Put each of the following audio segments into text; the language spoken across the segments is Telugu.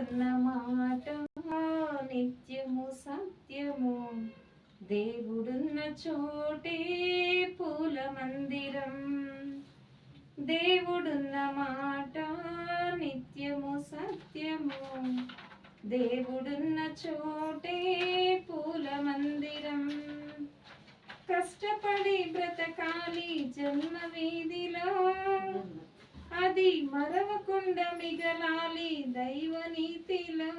దేవుడున్న మాట నిత్యము సత్యము, దేవుడున్న చోటే పూల మందిరం. దేవుడున్న మాట నిత్యము సత్యము, దేవుడున్న చోటే పూల మందిరం. కష్టపడి బ్రతకాలి జన్మ వీధిలో, అది మరవకుండా మిగలాలి దైవ నీతిలో.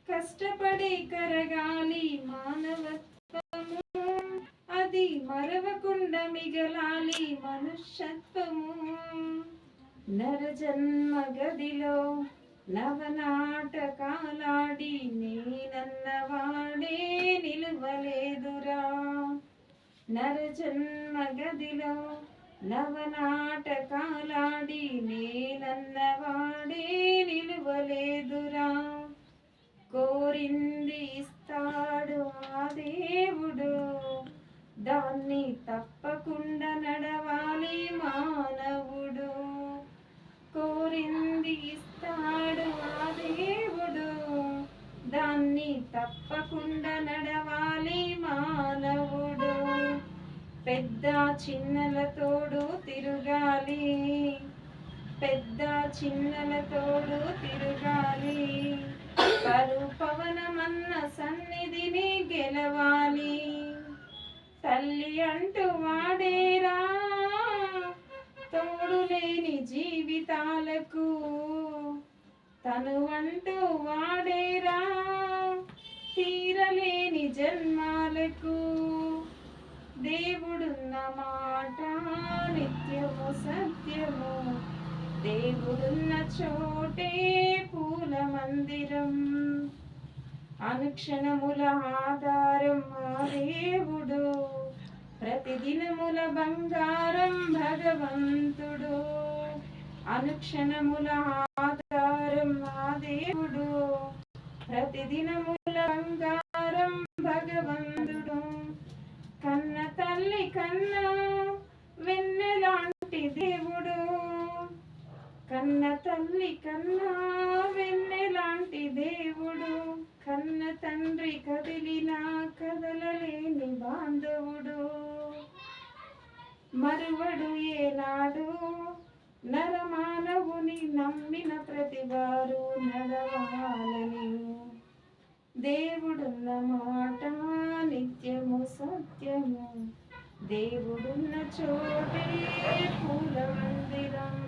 కష్టపడి కరగాలి మానవత్వము, అది మరవకుండా మిగలాలి మనుష్యత్వము. నరజన్మ గదిలో నవనాటకాలాడి నేనన్నవాడే నిలువలేదురా. నరజన్మ గదిలో నవనాటకాలాడి నేనన్నవాడే నిలువలేదురా. కోరింది ఇస్తాడు ఆ దేవుడు, దాన్ని తప్పకుండా నడవాలి మానవుడు. కోరింది ఇస్తాడు ఆ దేవుడు, దాన్ని తప్పకుండా నడవాలి మానవుడు. పెద్ద చిన్నల తోడు తిరగాలి, పెద్ద చిన్నల తోడు తిరగాలి. పవనమన్న సన్నిధిని గెలవాలి. తల్లి అంటూ వాడేరా తోడు లేని జీవితాలకు, తను అంటూ వాడేరా తీరలేని జన్మాలకు. దేవుడున్న మాట నిత్యము సత్యము, దేవుడున్న చోటే పూల మందిరం. అనుక్షణముల ఆధారం ఆ దేవుడు, ప్రతిదినముల బంగారం భగవంతుడు. అనుక్షణముల ఆధారం ఆ దేవుడు, ప్రతిదినముల బంగారం భగవంతుడు. కన్న తల్లి కన్నా వెన్నెలాంటి దేవుడు, కన్న తల్లి కన్నా వెన్నెలాంటి దేవుడు. కన్న తండ్రి కదిలినా కదలలేని బాంధవుడు. మరువడు ఏనాడు నరమానవుని నమ్మిన ప్రతివారు నడవాలని. దేవుడున్న మాట నిత్యము సత్యము, దేవుడున్న చోటే పూల మందిరం.